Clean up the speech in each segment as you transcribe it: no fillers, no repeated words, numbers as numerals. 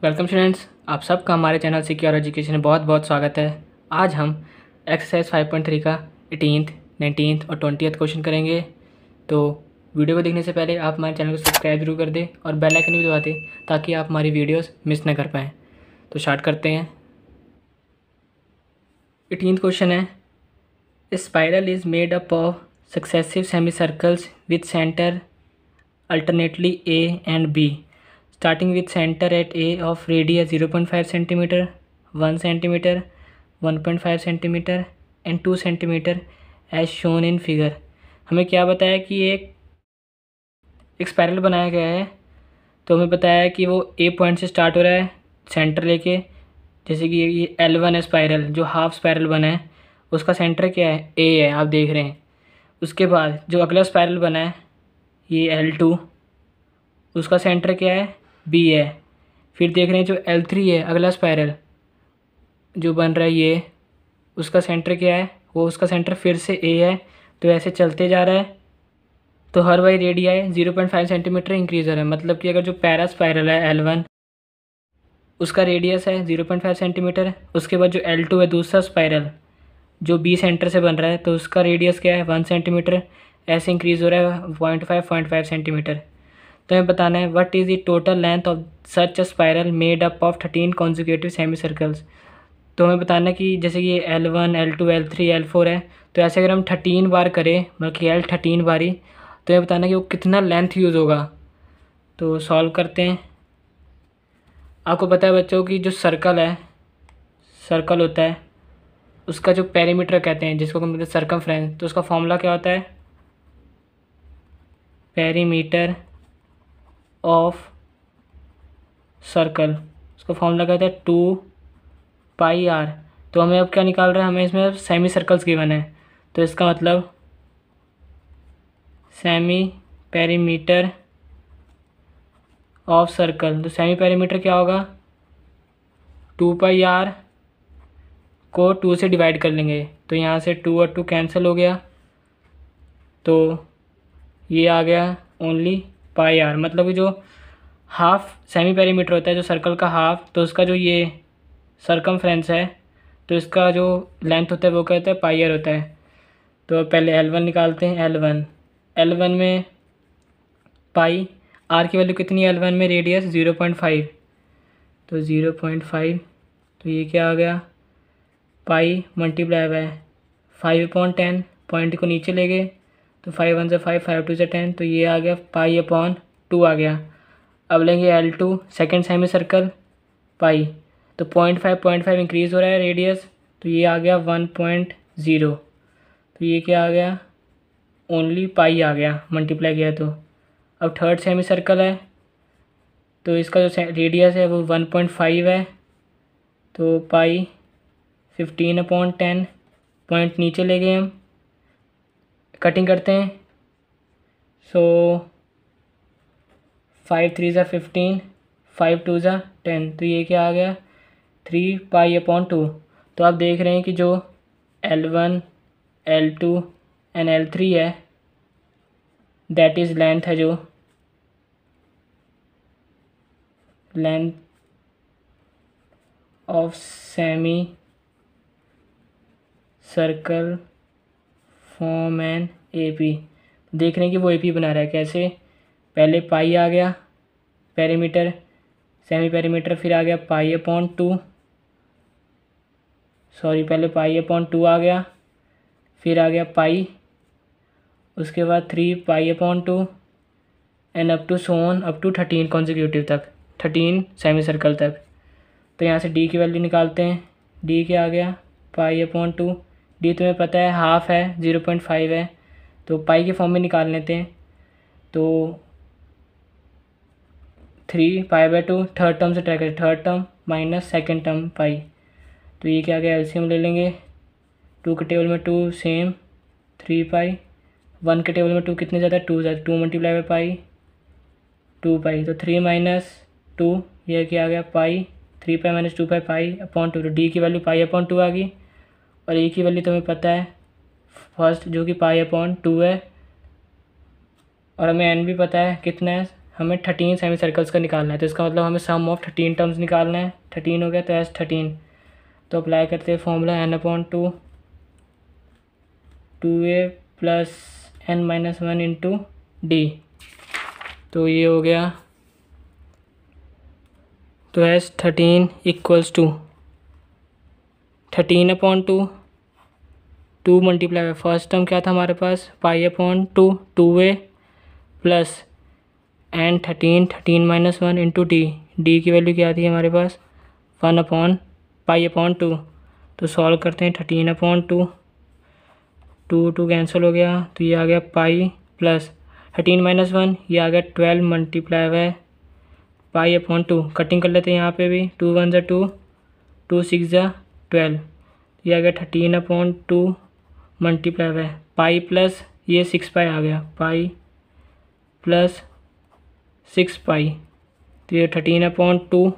Welcome students, आप सबका हमारे चैनल सिक्योर एजुकेशन में बहुत बहुत स्वागत है। आज हम एक्सरसाइज 5.3 का 18th, 19th और 20th क्वेश्चन करेंगे। तो वीडियो को देखने से पहले आप हमारे चैनल को सब्सक्राइब जरूर कर दें और बेल आइकन भी दबा दें ताकि आप हमारी वीडियोस मिस ना कर पाएँ। तो स्टार्ट करते हैं। 18th क्वेश्चन है, spiral is made up of successive semi circles with centre alternately A and B, starting with center at A of radius 0.5 cm, 1 cm, 1.5 cm and 2 cm as shown in figure। हमें क्या बताया कि एक spiral बनाया गया है। तो हमें बताया है कि वो A पॉइंट से स्टार्ट हो रहा है सेंटर लेके, जैसे कि ये L1 है स्पायरल, जो हाफ स्पायरल बना है उसका सेंटर क्या है, A है, आप देख रहे हैं। उसके बाद जो अगला स्पायरल बना है ये L2, उसका सेंटर क्या है, B है। फिर देख रहे हैं जो L3 है अगला स्पायरल जो बन रहा है ये, उसका सेंटर क्या है, वो उसका सेंटर फिर से A है। तो ऐसे चलते जा रहा है। तो हर बाई रेडियाई 0.5 सेंटीमीटर इंक्रीज हो रहा है। मतलब कि अगर जो पैरा स्पायरल है L1 उसका रेडियस है 0.5 सेंटीमीटर, उसके बाद जो L2 है दूसरा स्पायरल जो B सेंटर से बन रहा है तो उसका रेडियस क्या है 1 सेंटीमीटर। ऐसे इंक्रीज़ हो रहा है 0.5 सेंटीमीटर। तो हमें बताना है what is the total length of such a spiral made up of 13 consecutive semi circles. तो हमें बताना है कि जैसे कि ये L1, L2, L3, L4 है, तो ऐसे अगर हम 13 बार करें, मतलब कि L13 बारी, तो हमें बताना है कि वो कितना लेंथ यूज़ होगा। तो सॉल्व करते हैं। आपको पता है बच्चों की जो सर्कल है, सर्कल होता है उसका जो पेरीमीटर कहते हैं जिसको हम कहते हैं सर्कमफ्रेंस, तो उसका फॉर्मूला क्या होता है, पेरीमीटर ऑफ सर्कल, उसका फॉर्मूला क्या होता है 2πr। तो हमें अब क्या निकाल रहा है, हमें इसमें सेमी सर्कल्स गिवन है। तो इसका मतलब सेमी पेरीमीटर ऑफ सर्कल, तो सेमी पेरीमीटर क्या होगा, 2πr को 2 से डिवाइड कर लेंगे। तो यहाँ से 2 और 2 कैंसिल हो गया, तो ये आ गया ओनली πr। मतलब कि जो हाफ सेमी पेरीमीटर होता है, जो सर्कल का हाफ, तो उसका जो ये सर्कमफ्रेंस है तो इसका जो लेंथ होता है वो क्या होता है, πr होता है। तो पहले L1 निकालते हैं। L1 में पाई, r की वैल्यू कितनी है L1 में, रेडियस 0.5, तो 0.5, तो ये क्या आ गया, पाई मल्टीप्लाई बाय 5/10, पॉइंट को नीचे ले गए तो 5 1 से 5, 5 2 से 10, तो ये आ गया π/2 आ गया। अब लेंगे L2 second semi circle pi, तो 0.5 इंक्रीज़ हो रहा है रेडियस, तो ये आ गया 1.0, तो ये क्या आ गया, ओनली पाई आ गया मल्टीप्लाई किया तो। अब थर्ड सेमी सर्कल है तो इसका जो रेडियस है वो 1.5 है, तो पाई 15/10, पॉइंट नीचे ले गए हम, कटिंग करते हैं। सो 5 3 ज़ा 15, 5 2 ज़ा 10, तो ये क्या आ गया 3π/2। तो आप देख रहे हैं कि जो L1, L2 एंड L3 है दैट इज़ लेंथ है, जो length of semi circle form an AP। देख रहे हैं कि वो AP बना रहा है कैसे, पहले पाई आ गया पेरीमीटर, सेमी पेरीमीटर, फिर आ गया π/2, सॉरी पहले π/2 आ गया, फिर आ गया पाई, उसके बाद 3π/2 and up to sum up to 13 consecutive तक, 13 सेमी सर्कल तक। तो यहाँ से D की वैल्यू निकालते हैं। D क्या आ गया π/2, D तुम्हें पता है हाफ है 0.5 है, तो पाई के फॉर्म में निकाल लेते हैं। तो 3π/2 थर्ड टर्म से ट्राई करें, third term minus second term pi, तो ये क्या आ गया, एलसीएम ले लेंगे। 2 के टेबल में 2 सेम, 3π, 1 के टेबल में 2 कितने ज़्यादा, 2 ज़्यादा, 2 मल्टीप्लाई बाई पाई 2π, तो 3 - 2 ये क्या आ गया पाई, 3π - 2π π/2। तो D की वैल्यू π/2 आ गई, और A की वैल्यू तुम्हें पता है फर्स्ट जो कि π/2 है, और हमें N भी पता है कितना है हमें 13 सेमी सर्कल्स का निकालना है, तो इसका मतलब हमें सम ऑफ 13 टर्म्स निकालना है। 13 हो गया तो S13, तो अप्लाई करते हैं formula n/2 2a plus n-1 into d. तो ये हो गया, तो S13 equals to 13/2 2 multiply by first term क्या था हमारे पास π/2 2a plus n13 into D की वैल्यू क्या थी हमारे पास 1/π/2। तो सॉल्व करते हैं 13/2 2 कैंसिल हो गया, तो ये आ गया पाई प्लस 13 - 1 ये आ गया 12 मल्टीप्लाई बाय π/2। कटिंग कर लेते हैं यहाँ पे भी 2 1 = 2 2 6 = 12, ये आ गया 13/2 मल्टीप्लाई बाय पाई प्लस ये 6π आ गया पाई प्लस 6π, तो ये 13/2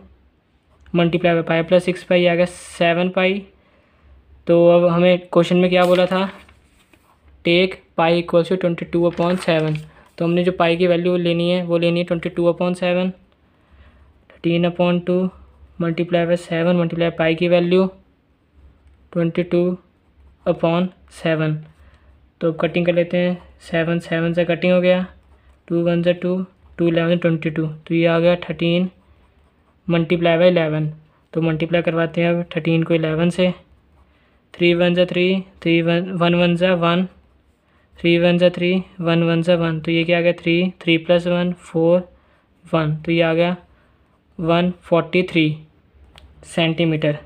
मल्टीप्लाई बाय पाई प्लस 6π ये आ गया 7π। तो अब हमें क्वेश्चन में क्या बोला था, टेक पाई इक्वल्स टू 22/7, तो हमने जो पाई की वैल्यू लेनी है वो लेनी है 22/7। 13/2 मल्टीप्लाई बाय 7 मल्टीप्लाई पाई की वैल्यू 22/7। तो कटिंग कर लेते हैं, 7 7 से कटिंग हो गया, 2 1 = 2 2 11 22, तो ये आ गया 13 मल्टीप्लाई बाय 11। तो मल्टीप्लाई करवाते हैं अब 13 को 11 से, 3 1 = 3 3 1 1 1 = 1 3 1 = 3 1 1 = 1, तो ये क्या आ गया 3 3 + 1 4 1, तो ये आ गया 143 सेंटीमीटर।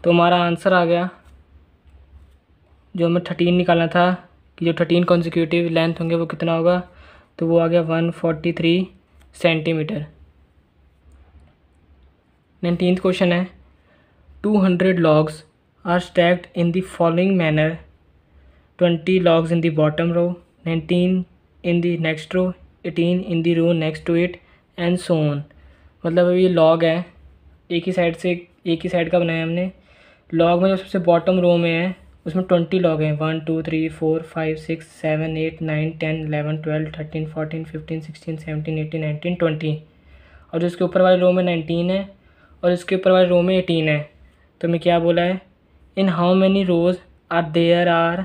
तो हमारा आंसर आ गया, जो हमें 13 निकालना था कि जो 13 कॉन्जिक्यूटिव लेंथ होंगे वो कितना होगा, तो वो आ गया 143 सेंटीमीटर। 19th क्वेश्चन है, 200 logs are stacked in the following manner: 20 logs in the bottom row, 19 in the next row, 18 in the row next to it and so on। मतलब अब ये लॉग है, एक ही साइड का बनाया हमने। लॉग में जो सबसे बॉटम रो में है उसमें 20 लॉग हैं, 1 2 3 4 5 6 7 8 9 10 11 12 13 14 15 16 17 18 19 20, और जो इसके ऊपर वाले रो में 19 है और इसके ऊपर वाले रो में 18 है। तो हमें क्या बोला है, in how many rows there are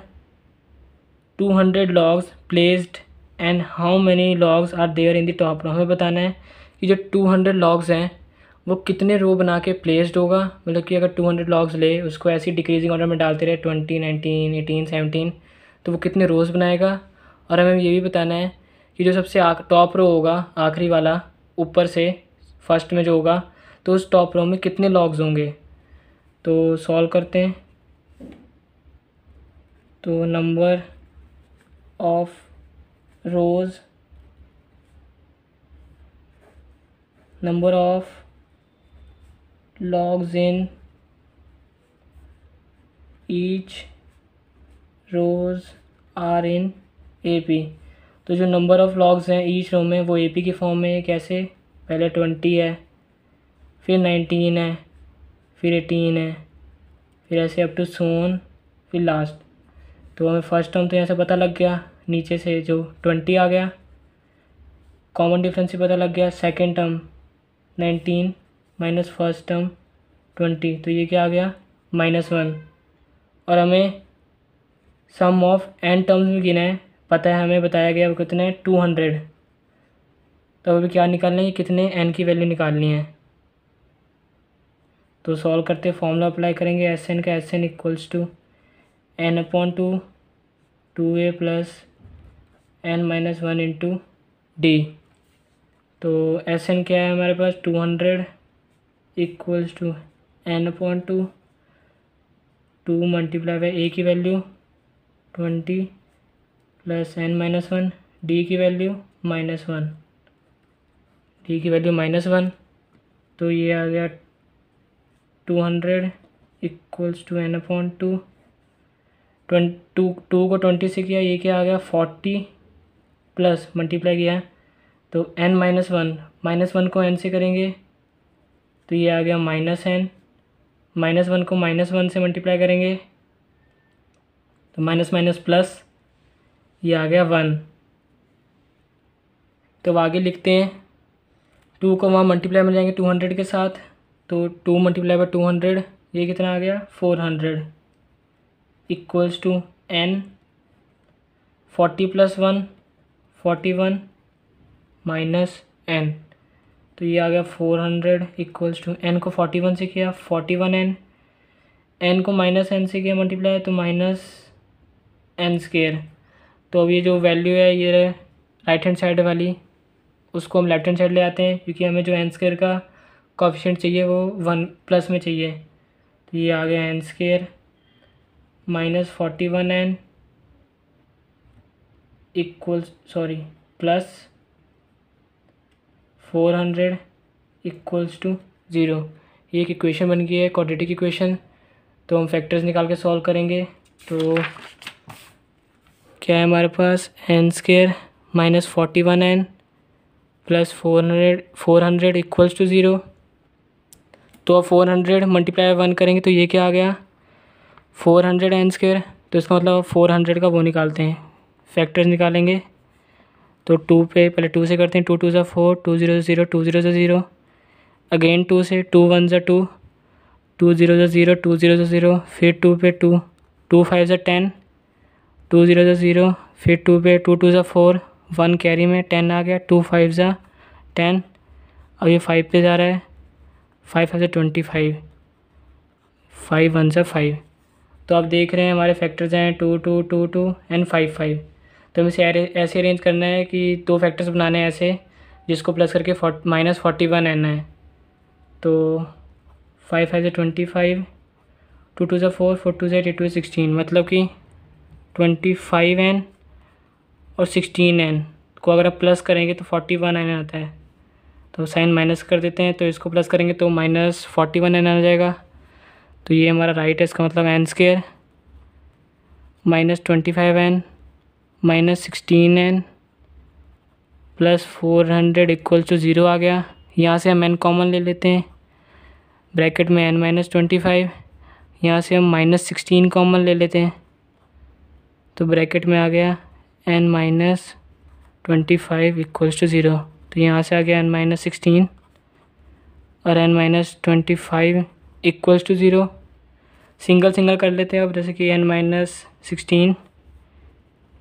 200 logs placed and how many logs are there in the top row. हमें बताना है कि जो 200 लॉग्स हैं वो कितने रो बना के प्लेस्ड होगा, मतलब कि अगर 200 लॉग्स ले उसको ऐसी डिक्रीजिंग ऑर्डर में डालते रहे 20 19 18 17, तो वो कितने रोज़ बनाएगा। और हमें ये भी बताना है कि जो सबसे टॉप रो होगा आखिरी वाला ऊपर से फर्स्ट में जो होगा, तो उस टॉप रो में कितने लॉग्स होंगे। तो सॉल्व करते हैं, तो number of rows number of logs in each row are in AP। तो जो नंबर ऑफ़ लॉग्स हैं ईच रो में वो AP की फॉर्म में है। कैसे, पहले 20 है, फिर 19 है, फिर 18 है, फिर ऐसे अप टू सोन, फिर लास्ट। तो हमें फर्स्ट टर्म तो यहाँ से पता लग गया, नीचे से जो 20 आ गया, कॉमन डिफरेंस से पता लग गया। Second term 19 minus first term 20, तो ये क्या आ गया -1। और हमें सम ऑफ n टर्म्स में गिना है, पता है हमें बताया गया वो कितने हैं 200। तो अभी क्या निकालना है, कितने n की वैल्यू निकालनी है। तो सॉल्व करते फॉर्मूला अप्लाई करेंगे Sn का, Sn equals to n/2 2a plus n-1 into d. तो Sn क्या है हमारे पास 200 equals to n/2 2 multiply by a की वैल्यू 20 प्लस n-1 डी की वैल्यू -1, डी की वैल्यू -1। तो ये आ गया 200 इक्वल्स टू n/2 2 को 20 से किया, ये क्या आ गया 40 प्लस मल्टीप्लाई किया तो n-1 को n से करेंगे तो ये आ गया -n, -1 को -1 से मल्टीप्लाई करेंगे तो माइनस माइनस प्लस ये आ गया 1। तो अब आगे लिखते हैं 2 को वहाँ मल्टीप्लाई में जाएंगे 200 के साथ, तो 2 मल्टीप्लाई बाई 200, ये कितना आ गया 400 equals to n 40 + 1 41 minus n, तो ये आ गया 400 इक्वल्स टू n को 41 से किया 41n, n को माइनस n से किया मल्टीप्लाई तो माइनस n²। तो अब ये जो वैल्यू है ये राइट हैंड साइड वाली, उसको हम लेफ्ट हैंड साइड ले आते हैं क्योंकि हमें जो n² का कोएफिशिएंट चाहिए वो 1 प्लस में चाहिए। तो ये आ गया n² minus 41n plus 400 equals to 0। ये एक इक्वेशन बन गई है क्वाड्रेटिक इक्वेशन। तो हम फैक्टर्स निकाल के सॉल्व करेंगे। तो क्या है हमारे पास n² minus 41n plus 400 equals to 0। तो अब 400 मल्टीप्लाई 1 करेंगे तो ये क्या आ गया 400n²। तो इसका मतलब 400 का वो निकालते हैं, फैक्टर्स निकालेंगे। तो 2 पे पहले 2 से करते हैं, 2 2 ज़ा 4, 2 0 0, 2 0 ज़ा 0, अगेन 2 से 2 1 ज़ा 2, 2 0 ज़ा 0, 2 0 ज़ा 0, फिर 2 पे 2, 2 5 ज़ा 10, 2 0 ज़ा 0, फिर 2 पे 2 2 ज़ा 4, 1 कैरी में 10 आ गया, 2 5 ज़ा 10, अब ये 5 पे जा रहा है, 5 5 ज़ा 25, 5 1 ज़ा 5। तो आप देख रहे हैं हमारे फैक्टर्स हैं 2 2 2 2 एंड 5 5। तो हमें ऐसे अरेंज करना है कि 2 फैक्टर्स बनाने हैं ऐसे जिसको प्लस करके माइनस 41 एन है। तो 5 5 ज़ा 25, 2 2 ज़ा 4, 4 2 ज़ा 8, 8 2 16, मतलब कि 25n और 16n को अगर आप प्लस करेंगे तो 41n आता है। तो साइन माइनस कर देते हैं, तो इसको प्लस करेंगे तो माइनस 41n आ जाएगा। तो ये हमारा राइट है, इसका मतलब n² minus 25n minus 16n plus 400 equal to 0 आ गया। यहाँ से हम n कॉमन ले लेते हैं, ब्रैकेट में n माइनस 25, यहाँ से हम माइनस 16 कॉमन ले लेते हैं, तो ब्रैकेट में आ गया n माइनस 25 इक्वल्स टू 0। तो यहाँ से आ गया n माइनस 16 और n minus 25 equals to 0। Single single कर लेते हैं अब, जैसे कि n माइनस 16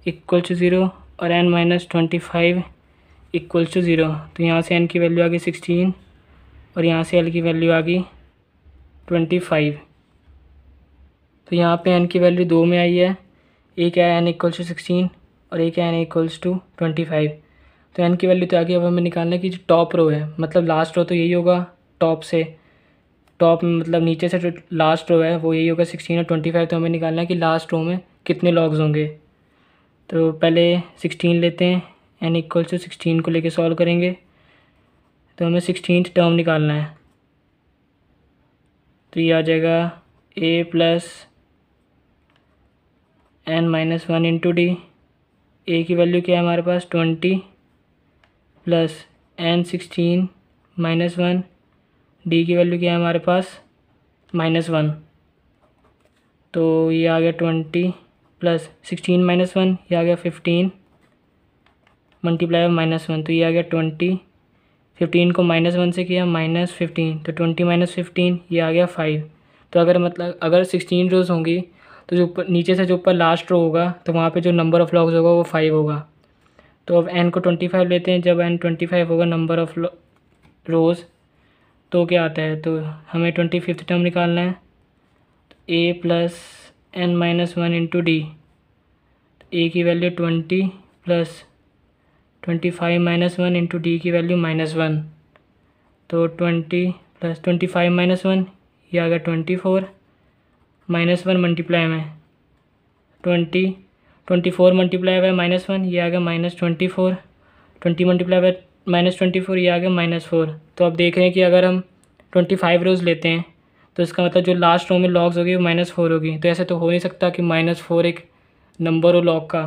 इक्वल टू 0 और n माइनस 25 इक्वल टू 0। तो यहाँ से n की वैल्यू आ गई 16 और यहाँ से l की वैल्यू आ गई 25। तो यहाँ पे n की वैल्यू 2 में आई है, एक है n इक्वल्स टू 16 और एक है n इक्वल्स टू 25। तो n की वैल्यू तो आ गई। अब हमें निकालना है कि जो टॉप रो है, मतलब लास्ट रो तो यही होगा, टॉप से टॉप मतलब नीचे से जो लास्ट रो है वो यही होगा 16 और 25। तो हमें निकालना है कि लास्ट रो में कितने लॉग्स होंगे। तो पहले 16 लेते हैं, n इक्वल्स टू 16 को लेके सॉल्व करेंगे। तो हमें 16th टर्म निकालना है, तो ये आ जाएगा a plus n minus 1 into D. A की वैल्यू क्या है हमारे पास 20 प्लस n 16 माइनस 1, डी की वैल्यू क्या है हमारे पास -1। तो ये आ गया 20 प्लस 16 माइनस 1, ये आ गया 15 मल्टीप्लाई -1, तो ये आ गया 20। 15 को -1 से किया -15, तो 20 माइनस 15 ये आ गया 5। तो अगर 16 रोज़ होंगी तो जो ऊपर नीचे से जो ऊपर लास्ट रो होगा तो वहाँ पे जो नंबर ऑफ़ लॉग्स होगा वो 5 होगा। तो अब n को 25 लेते हैं, जब n 25 होगा नंबर ऑफ़ रोज़ तो क्या आता है, तो हमें 25th टर्म निकालना है। तो a plus n minus 1 into D, A की value 20 plus 25 minus 1 into D की वैल्यू -1, तो 20 प्लस 25 माइनस 1 ये आ गया 24, -1 मल्टीप्लाई में 20, 24 मल्टीप्लाई बाय -1 ये आ गया -24, 20 मल्टीप्लाई बाय -24 ये आ गया -4। तो अब देख रहे हैं कि अगर हम 25 रोज़ लेते हैं तो इसका मतलब जो लास्ट रो में लॉग्स होगी वो -4 होगी। तो ऐसे तो हो नहीं सकता कि -4 एक नंबर हो लॉग का,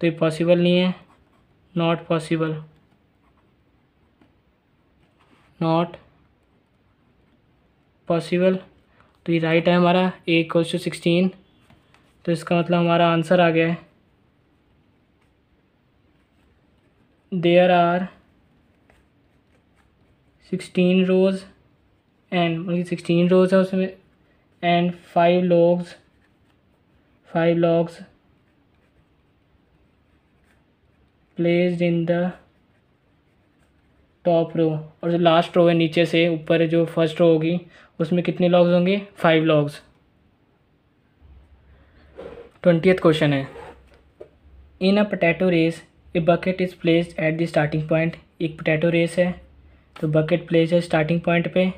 तो ये पॉसिबल नहीं है, नॉट पॉसिबल, नॉट पॉसिबल। तो ये राइट है हमारा a इक्वल्स टू 16। तो इसका मतलब हमारा आंसर आ गया है देयर आर 16 रोज़ एंड मतलब 16 रोज़ है उसमें and 5 logs placed in the top row, और जो लास्ट रो है नीचे से ऊपर जो फर्स्ट रो होगी उसमें कितने लॉग्स होंगे, 5 लॉग्स। 20th क्वेश्चन है, in a potato race a bucket is placed at the starting point. एक पोटैटो रेस है तो बकेट प्लेस है स्टार्टिंग पॉइंट पे,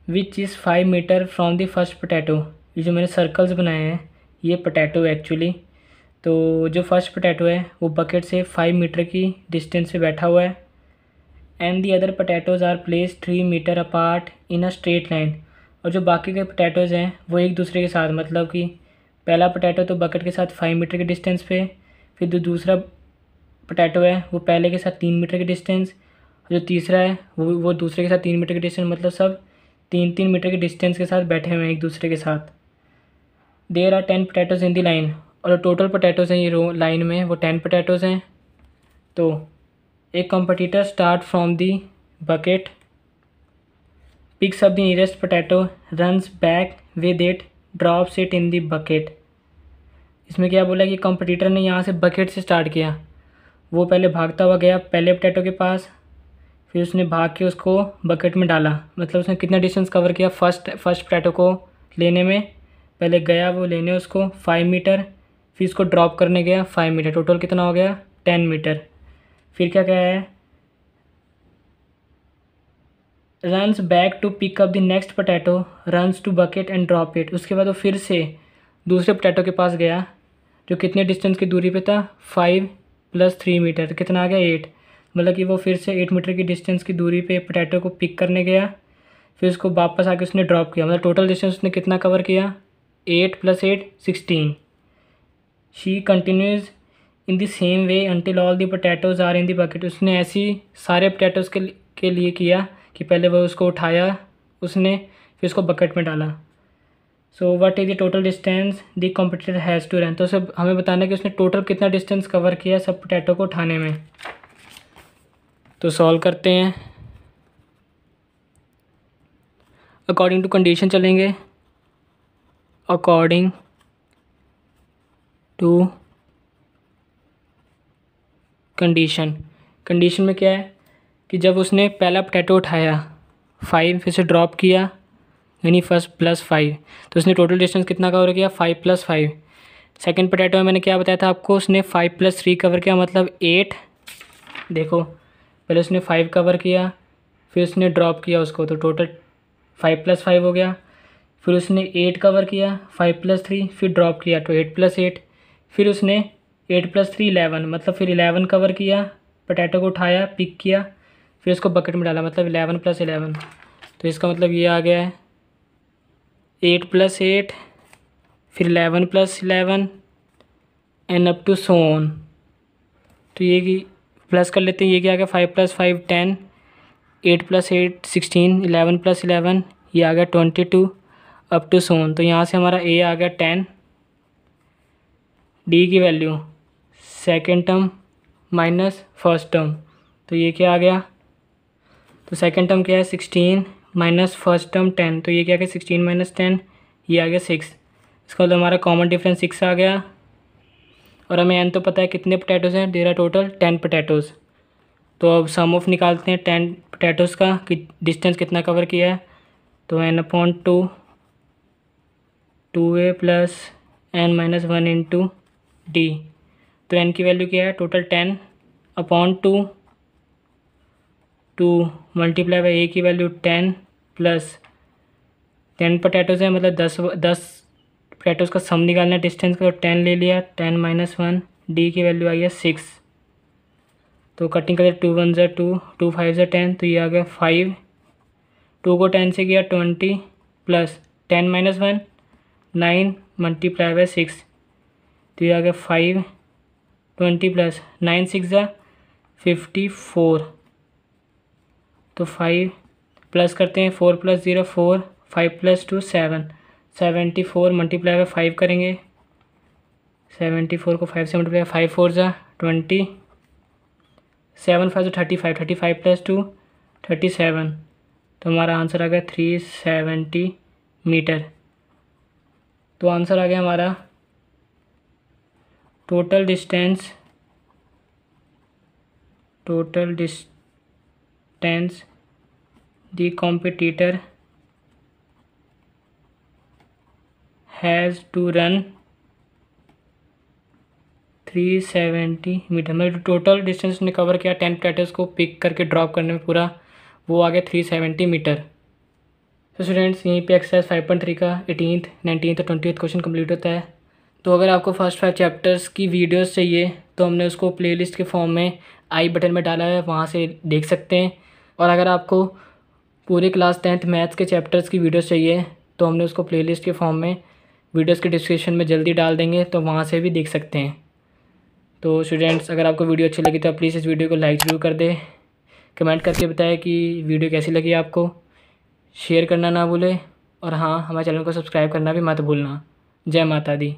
which is 5 metre from the first potato. ये जो मैंने सर्कल्स बनाए हैं ये पोटैटो एक्चुअली, तो जो फर्स्ट पोटैटो है वो बकेट से 5 मीटर की डिस्टेंस पे बैठा हुआ है। And the other potatoes are place 3 metre apart in a straight line. और जो बाकी के पोटैटोज़ हैं वो एक दूसरे के साथ, मतलब कि पहला पोटैटो तो बकेट के साथ 5 मीटर के डिस्टेंस पे, फिर जो दूसरा पोटैटो है वो पहले के साथ 3 मीटर के डिस्टेंस, जो तीसरा है वो दूसरे के साथ 3 मीटर के डिस्टेंस, मतलब सब 3-3 मीटर के डिस्टेंस के साथ बैठे हुए हैं एक दूसरे के साथ। There are 10 potatoes in the line, और टोटल पोटैटोज़ हैं ये रो लाइन में वो 10 पोटैटोज़ हैं। तो एक competitor start from the bucket, picks up the nearest potato, runs back with it, drops it in the bucket. इसमें क्या बोला कि कॉम्पिटिटर ने यहाँ से बकेट से स्टार्ट किया, वो पहले भागता हुआ गया पहले पोटैटो के पास, फिर उसने भाग के उसको बकेट में डाला, मतलब उसने कितना डिस्टेंस कवर किया फर्स्ट पोटैटो को लेने में, पहले गया वो लेने उसको 5 मीटर, फिर उसको ड्रॉप करने गया 5 मीटर, टोटल कितना हो गया 10 मीटर। फिर क्या है, runs back to pick up the next potato, runs to bucket and drop it. उसके बाद वो फिर से दूसरे पोटैटो के पास गया जो कितने डिस्टेंस की दूरी पे था 5 + 3 मीटर, तो कितना आ गया 8, मतलब कि वो फिर से 8 मीटर की डिस्टेंस की दूरी पे पोटैटो को पिक करने गया, फिर उसको वापस आके उसने ड्रॉप किया, मतलब टोटल डिस्टेंस उसने कितना कवर किया 8 + 8 16। She continues in the same way until all the potatoes are in the bucket. उसने ऐसी सारे पोटैटोज़ के लिए किया कि पहले वो उसको उठाया उसने, फिर उसको बकेट में डाला। So what is the total distance the competitor has to run, तो सब हमें बताना है कि उसने टोटल कितना डिस्टेंस कवर किया सब पोटैटो को उठाने में। तो सॉल्व करते हैं, अकॉर्डिंग टू कंडीशन चलेंगे, अकॉर्डिंग टू कंडीशन में क्या है कि जब उसने पहला पोटैटो उठाया 5, फिर से ड्रॉप किया यानी फर्स्ट +5, तो उसने टोटल डिस्टेंस कितना कवर किया 5 + 5। सेकंड पोटैटो में मैंने क्या बताया था आपको, उसने 5 + 3 कवर किया मतलब 8। देखो पहले उसने 5 कवर किया फिर उसने ड्रॉप किया उसको, तो टोटल 5 + 5 हो गया। फिर उसने 8 कवर किया 5 + 3 फिर ड्रॉप किया तो 8 + 8, फिर उसने 8 + 3 11, मतलब फिर 11 कवर किया, पोटैटो को उठाया पिक किया फिर उसको बकेट में डाला, मतलब 11 + 11। तो इसका मतलब ये आ गया है 8 + 8 फिर 11 + 11 and up to so on. तो ये कि प्लस कर लेते हैं, ये क्या आ गया 5 + 5 10, 8 + 8 16, 11 + 11 ये आ गया 22 अप टू सो ऑन। तो यहाँ से हमारा ए आ गया 10, डी की value second term minus first term, तो ये क्या आ गया, तो सेकेंड टर्म क्या है 16 माइनस फर्स्ट टर्म 10, तो ये क्या आ गया 16 - 10 ये आ गया 6। इसका मतलब हमारा कॉमन डिफरेंस 6 आ गया। और हमें एन तो पता है कितने पोटैटोज़ हैं, देयर आर टोटल 10 पोटैटोज़। तो अब सम ऑफ निकालते हैं 10 पोटैटोज़ का कि डिस्टेंस कितना कवर किया है, तो n/2 2a + n - 1 × d। तो n की वैल्यू क्या है टोटल 10/2 2 मल्टीप्लाई बाई a की वैल्यू 10 + 10 पोटैटोज़ है मतलब 10 पोटैटोज़ का सम निकालना है डिस्टेंस का, तो 10 ले लिया 10 - 1 d की वैल्यू आई है 6। तो कटिंग करें 2 × 1 = 2 2 × 5 = 10, तो ये आ गया 5। 2 को 10 से किया 20 + 10 - 1 9 मल्टीप्लाई बाई 6, तो ये आ गया 5 20 + 9 6 = 54। तो 5 प्लस करते हैं 4 + 0 4 5 + 2 7 74 मल्टीप्लाई बाई 5 करेंगे, 74 को 5 से मल्टीप्लाई 5 4 = 20 7 5 = 35 35 + 2 37 तो हमारा आंसर आ गया 370 मीटर। तो आंसर आ गया हमारा total distance the competitor has to run 370 metre. मतलब टोटल डिस्टेंस ने कवर किया 10 प्लेटर्स को पिक करके ड्रॉप करने में पूरा, वो आ गया 370 मीटर। तो स्टूडेंट्स यहीं पे एक्सरसाइज 5.3 का 18th 19th और 20th क्वेश्चन कंप्लीट होता है। तो अगर आपको फर्स्ट 5 चैप्टर्स की वीडियोस चाहिए तो हमने उसको प्लेलिस्ट के फॉर्म में आई बटन में डाला है, वहाँ से देख सकते हैं। और अगर आपको पूरे क्लास 10th मैथ्स के चैप्टर्स की वीडियोस चाहिए तो हमने उसको प्लेलिस्ट के फॉर्म में वीडियोस के डिस्क्रिप्शन में जल्दी डाल देंगे, तो वहाँ से भी देख सकते हैं। तो स्टूडेंट्स अगर आपको वीडियो अच्छी लगी तो प्लीज़ इस वीडियो को लाइक ज़रूर कर दें, कमेंट करके बताएं कि वीडियो कैसी लगी आपको, शेयर करना ना भूलें और हाँ, हमारे चैनल को सब्सक्राइब करना भी मत भूलना। जय माता दी।